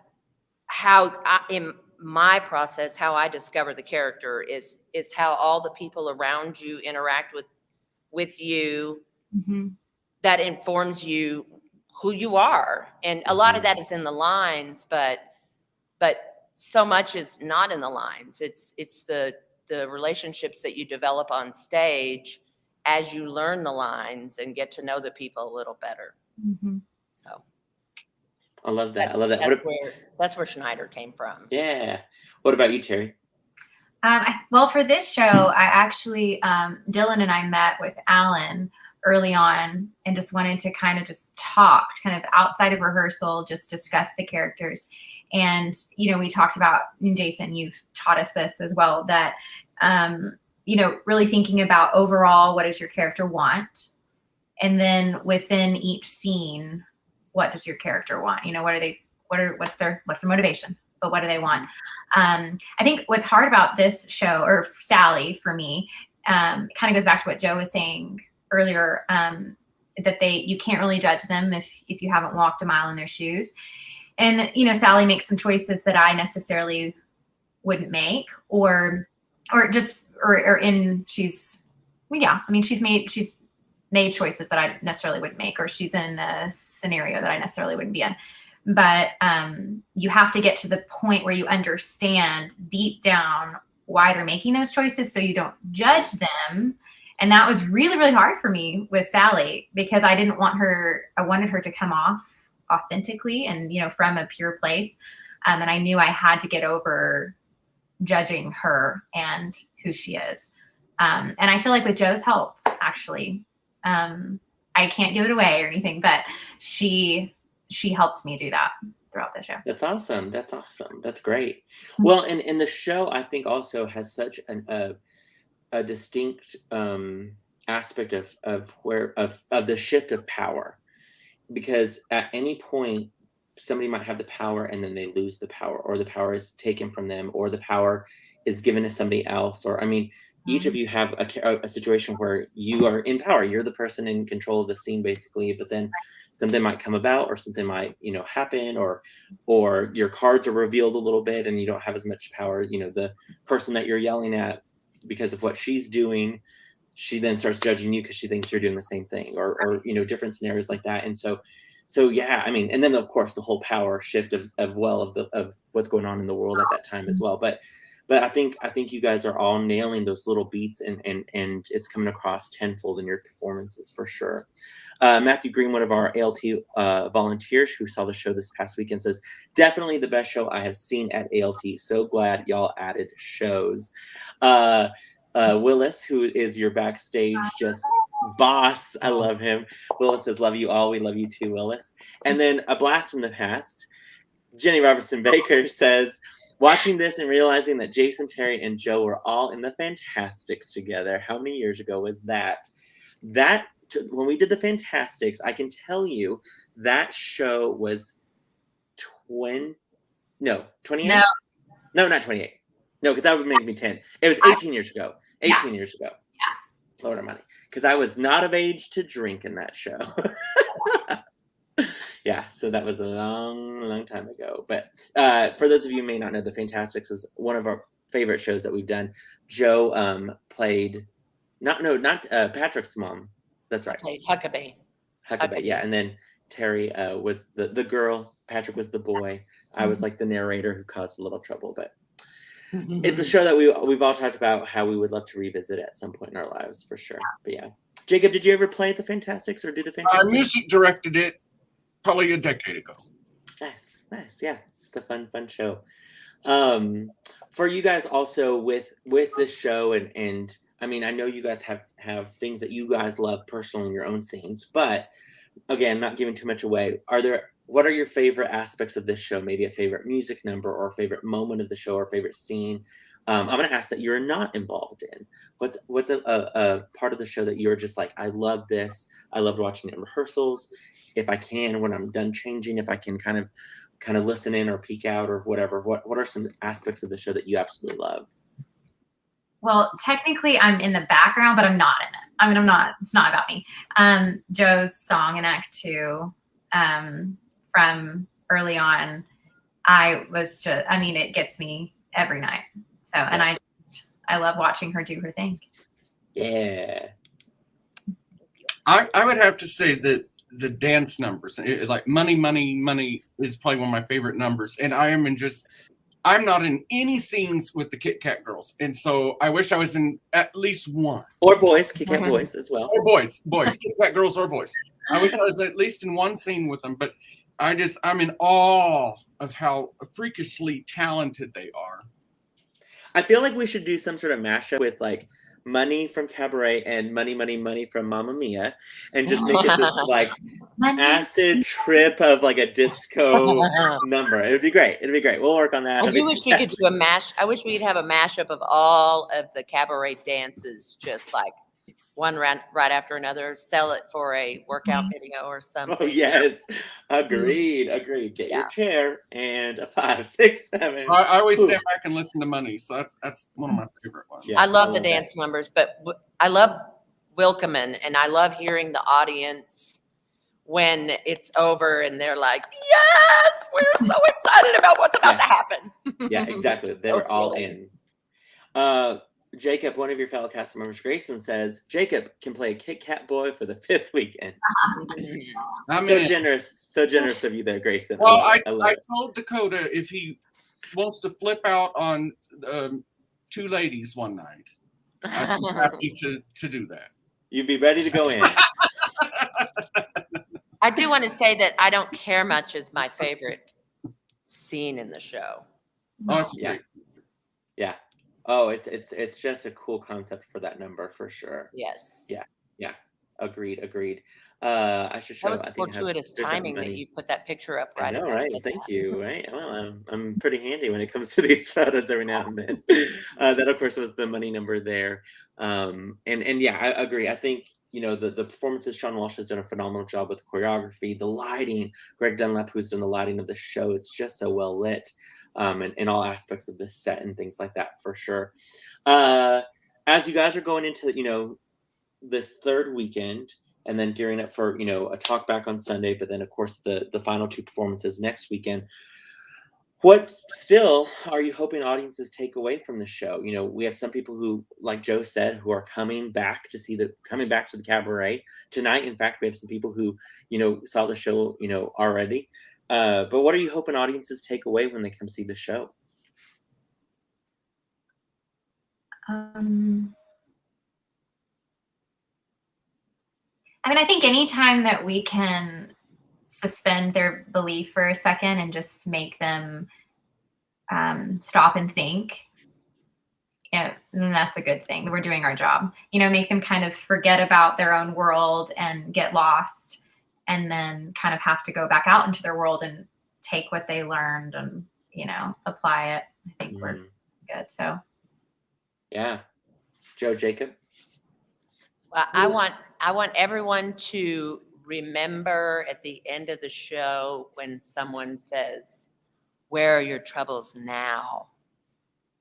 how in my process, how I discover the character is how all the people around you interact with you. Mm-hmm. That informs you who you are. And a lot of that is in the lines, but so much is not in the lines. It's the relationships that you develop on stage as you learn the lines and get to know the people a little better. Mm-hmm. So I love that. I love that. That's where Schneider came from. Yeah. What about you, Terry? Well, for this show, I actually, Dylan and I met with Alan early on and just wanted to kind of just talk, kind of outside of rehearsal, just discuss the characters. And, we talked about, and Jason, you've taught us this as well, that, really thinking about overall, what does your character want? And then within each scene, what does your character want? What's their motivation? But what do they want? I think what's hard about this show, or Sally for me, kind of goes back to what Joe was saying earlier, that you can't really judge them if you haven't walked a mile in their shoes. And, Sally makes some choices that I necessarily wouldn't make, she's made choices that I necessarily wouldn't make, or she's in a scenario that I necessarily wouldn't be in. But you have to get to the point where you understand deep down why they're making those choices, so you don't judge them. And that was really, really hard for me with Sally, because I wanted her to come off authentically and, from a pure place. And I knew I had to get over judging her and who she is. And I feel like with Joe's help, actually, I can't give it away or anything, but she helped me do that throughout the show. That's awesome. That's great. Well, and the show, I think, also has such a distinct aspect of the shift of power, because at any point somebody might have the power and then they lose the power, or the power is taken from them, or the power is given to somebody else. Or, each of you have a situation where you are in power. You're the person in control of the scene, basically, but then something might come about, or something might, happen, or your cards are revealed a little bit and you don't have as much power. The person that you're yelling at because of what she's doing she then starts judging you because she thinks you're doing the same thing, or you know, different scenarios like that. And so yeah, I mean, and then of course the whole power shift of what's going on in the world at that time as well. But I think you guys are all nailing those little beats, and it's coming across tenfold in your performances for sure. Matthew Green, one of our ALT volunteers who saw the show this past weekend, says, definitely the best show I have seen at ALT. So glad y'all added shows. Willis, who is your backstage just boss. I love him. Willis says, love you all. We love you too, Willis. And then a blast from the past. Jenny Robertson Baker says, watching this and realizing that Jason, Terry, and Joe were all in the Fantastics together. How many years ago was that? When we did the Fantastics, I can tell you that show was 28? No, not 28. No, because that would make me 10. It was 18 years ago. 18 years ago. Yeah. Lord of money. Because I was not of age to drink in that show. Yeah, so that was a long time ago. But for those of you who may not know, the Fantastics was one of our favorite shows that we've done. Joe played not Patrick's mom. That's right. Played Huckabee. Huckabee, yeah. And then Terry was the girl. Patrick was the boy. I was like the narrator who caused a little trouble. But it's a show that we've all talked about how we would love to revisit at some point in our lives for sure. But yeah, Jacob, did you ever play the Fantastics or do the Fantastics? Music directed it probably a decade ago. Nice. Yeah, it's a fun show. For you guys also with this show and I mean, I know you guys have things that you guys love personally in your own scenes, but again, not giving too much away. What are your favorite aspects of this show? Maybe a favorite music number or a favorite moment of the show or favorite scene. I'm going to ask that you're not involved in. What's a part of the show that you're just like, I love this. I loved watching it in rehearsals. If I can, when I'm done changing, if I can kind of listen in or peek out or whatever. What are some aspects of the show that you absolutely love? Well, technically I'm in the background, but I'm not in it. I mean, it's not about me. Joe's song in Act 2, from early on, it gets me every night. So, and I love watching her do her thing. Yeah. I would have to say that the dance numbers, like Money, Money, Money is probably one of my favorite numbers. And I'm not in any scenes with the Kit Kat girls. And so I wish I was in at least one. Or boys, Kit Kat boys as well. Or boys, Kit Kat girls or boys. I wish I was at least in one scene with them, but I'm in awe of how freakishly talented they are. I feel like we should do some sort of mashup with like Money from Cabaret and Money, Money, Money from Mamma Mia, and just make it this like acid trip of like a disco number. It would be great. We'll work on that. I do wish we could do I wish we'd have a mashup of all of the cabaret dances, just like one right after another. Sell it for a workout video or something. Oh yes, agreed. Get your chair and a 5, 6, 7. I always stand back and listen to Money, so that's one of my favorite ones. Yeah, I love the dance numbers, but I love Wilkeman, and I love hearing the audience when it's over and they're like, "Yes, we're so excited about what's about to happen." Yeah, exactly. They're all in. Jacob, one of your fellow cast members, Grayson, says Jacob can play a Kit Kat boy for the 5th weekend. So generous of you there, Grayson. Well, I told Dakota if he wants to flip out on 2 ladies one night, I'd be happy to do that. You'd be ready to go in. I do want to say that I don't care much is my favorite scene in the show. Oh, that's great. Yeah. Oh, it's just a cool concept for that number for sure. Yes. Yeah. Agreed. I should show. That was fortuitous timing that you put that picture up right. I know, right? Thank you. Right. Well, I'm pretty handy when it comes to these photos every now and then. That of course was the Money number there. And yeah, I agree. I think the performances. Sean Walsh has done a phenomenal job with the choreography, the lighting. Greg Dunlap, who's done the lighting of the show, it's just so well lit. And in all aspects of this set and things like that for sure. As you guys are going into this 3rd weekend and then gearing up for a talk back on Sunday, but then of course the final 2 performances next weekend, What still are you hoping audiences take away from the show? You know, we have some people who, like Joe said, who are coming back to the Cabaret tonight. In fact, we have some people who, you know, saw the show, you know, already. But what are you hoping audiences take away when they come see the show? I mean, I think anytime that we can suspend their belief for a second and just make them stop and think, then that's a good thing. We're doing our job. You know, make them kind of forget about their own world and get lost, and then kind of have to go back out into their world and take what they learned and, you know, apply it. I think we're good. So, yeah, Joe, Jacob. Well, I want everyone to remember at the end of the show when someone says, "Where are your troubles now?"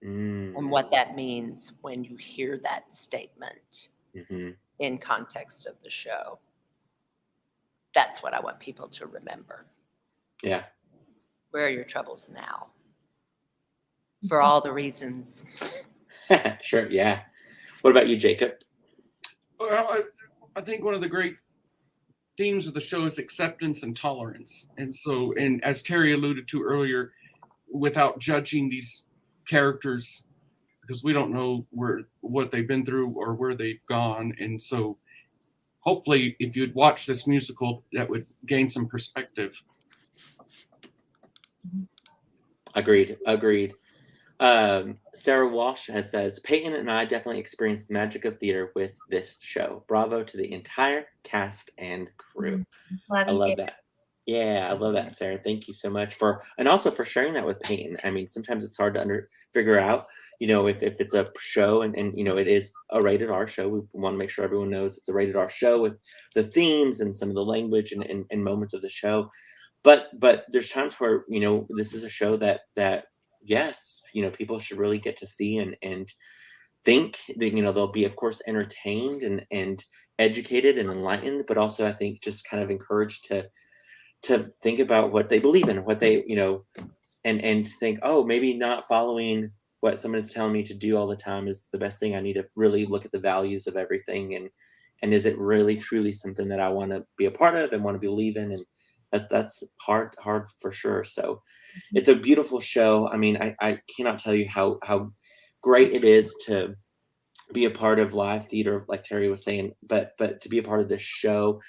And what that means when you hear that statement in context of the show. That's what I want people to remember. Yeah. Where are your troubles now? For all the reasons. Sure. Yeah. What about you, Jacob? Well, I think one of the great themes of the show is acceptance and tolerance. And so, and as Terry alluded to earlier, without judging these characters, because we don't know what they've been through or where they've gone. And so hopefully if you'd watch this musical, that would gain some perspective. Agreed. Sarah Walsh says, Peyton and I definitely experienced the magic of theater with this show. Bravo to the entire cast and crew. I love that. Yeah, I love that, Sarah. Thank you so much and also for sharing that with Peyton. I mean, sometimes it's hard to figure out, you know, if it's a show and, you know, it is a rated R show. We want to make sure everyone knows it's a rated R show with the themes and some of the language and moments of the show. But there's times where, you know, this is a show that yes, you know, people should really get to see and think that, you know, they'll be, of course, entertained and educated and enlightened, but also I think just kind of encouraged to think about what they believe in, what they, you know, and think, oh, maybe not following what someone is telling me to do all the time is the best thing. I need to really look at the values of everything. And is it really truly something that I want to be a part of and want to believe in? And that's hard for sure. So it's a beautiful show. I mean, I cannot tell you how great it is to be a part of live theater, like Terry was saying, but to be a part of this show.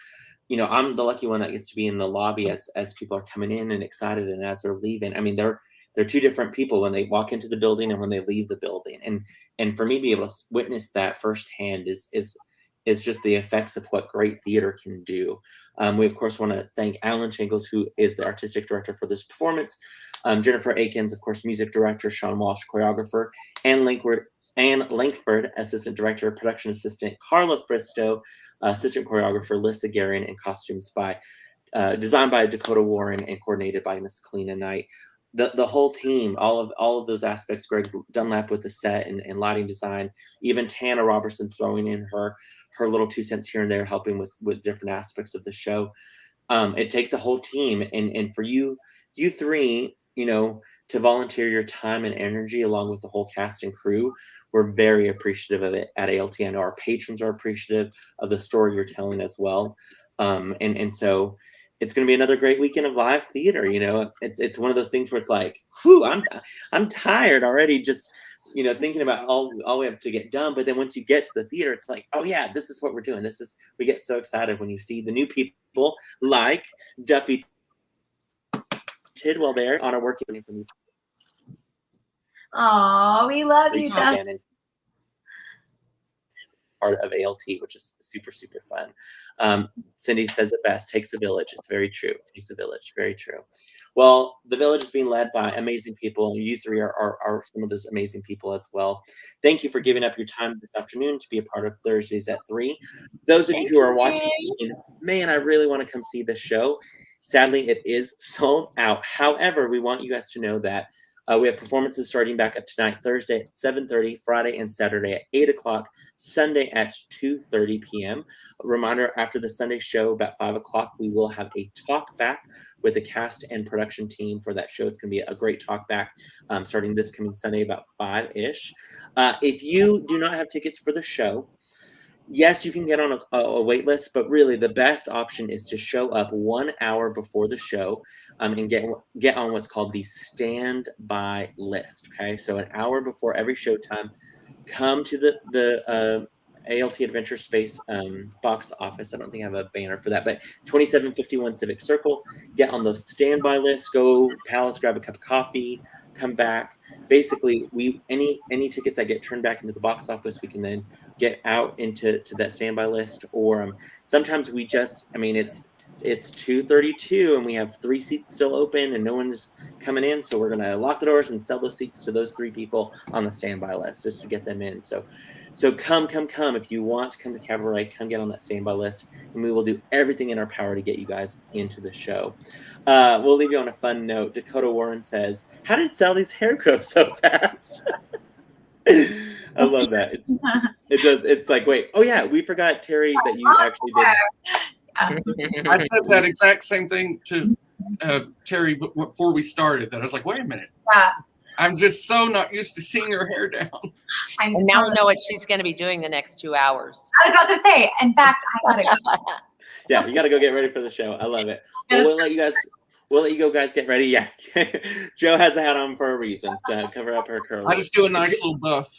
You know, I'm the lucky one that gets to be in the lobby as people are coming in and excited, and as they're leaving. I mean, they're two different people when they walk into the building and when they leave the building. And for me to be able to witness that firsthand is just the effects of what great theater can do. We of course want to thank Alan Shingles, who is the artistic director for this performance, Jennifer Akins, of course, music director, Sean Walsh, choreographer, Anne Langford, assistant director, production assistant, Carla Fristo, assistant choreographer, Lissa Garion, and costumes designed by Dakota Warren and coordinated by Miss Kalina Knight. The whole team, all of those aspects, Greg Dunlap with the set and lighting design, even Tana Robertson throwing in her little 2 cents here and there, helping with different aspects of the show. It takes a whole team, and for you three, you know, to volunteer your time and energy along with the whole cast and crew. We're very appreciative of it at ALT. I know our patrons are appreciative of the story you're telling as well. And so it's going to be another great weekend of live theater. You know, it's one of those things where it's like, whew, I'm tired already. Just, you know, thinking about all we have to get done. But then once you get to the theater, it's like, oh yeah, this is what we're doing. We get so excited when you see the new people like Duffy Tidwell there on our working from you. Oh, we love you, Duff. Part of ALT, which is super, super fun. Cindy says it best, takes a village. It's very true. It takes a village. Very true. Well, the village is being led by amazing people. And you three are some of those amazing people as well. Thank you for giving up your time this afternoon to be a part of Thursdays at 3. Those of you who are watching, man, I really want to come see this show. Sadly, it is sold out. However, we want you guys to know that We have performances starting back up tonight, Thursday at 7:30, Friday and Saturday at 8 o'clock, Sunday at 2:30 p.m. A reminder, after the Sunday show, about 5 o'clock, we will have a talk back with the cast and production team for that show. It's going to be a great talk back starting this coming Sunday about 5-ish. If you do not have tickets for the show, yes, you can get on a wait list, but really the best option is to show up 1 hour before the show and get on what's called the standby list. Okay, so an hour before every showtime, come to the ALT Adventure Space box office. I don't think I have a banner for that, but 2751 Civic Circle. Get on the standby list. Go Palace, grab a cup of coffee, come back. Basically, any tickets that get turned back into the box office, we can then get out into that standby list. Or sometimes we just, it's 2:32 and we have 3 seats still open and no one is coming in, so we're gonna lock the doors and sell those seats to those 3 people on the standby list just to get them in. So come if you want to come to Cabaret, come get on that standby list, and we will do everything in our power to get you guys into the show. We'll leave you on a fun note. Dakota Warren says, "How did Sally's hair grow so fast?" I love that. It does. It's like, wait, oh yeah, we forgot, Terry, that you actually did. I said that exact same thing to Terry before we started. That I was like, wait a minute. Yeah. I'm just so not used to seeing her hair down. And now we know what she's going to be doing the next 2 hours. I was about to say, in fact, I gotta go. Yeah, you got to go get ready for the show. I love it. Well, we'll let you go, guys, get ready. Yeah, Joe has a hat on for a reason to cover up her curls. I just do a nice little buff.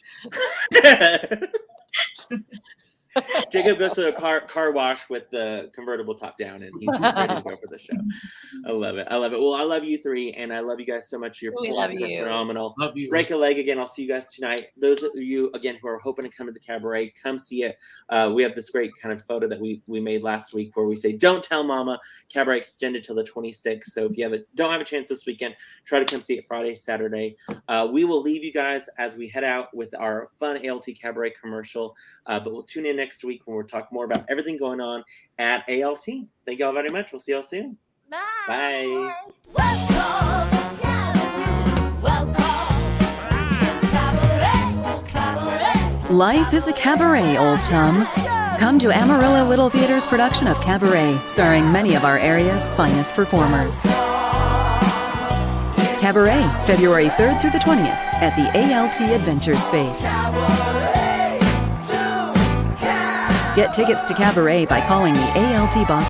Jacob goes to the car wash with the convertible top down, and he's ready to go for the show. I love it. Well, I love you 3, and I love you guys so much. Your performances are phenomenal. Love you. Break a leg again. I'll see you guys tonight. Those of you, again, who are hoping to come to the Cabaret, come see it. We have this great kind of photo that we made last week where we say, "Don't tell Mama." Cabaret extended till the 26th. So if you don't have a chance this weekend, try to come see it Friday, Saturday. We will leave you guys as we head out with our fun ALT Cabaret commercial, but we'll tune in next week when we'll talk more about everything going on at ALT. Thank you all very much. We'll see y'all soon. Bye. Life is a cabaret, old chum. Come to Amarillo Little Theater's production of Cabaret, starring many of our area's finest performers. Cabaret, February 3rd through the 20th at the ALT Adventure Space. Get tickets to Cabaret by calling the ALT box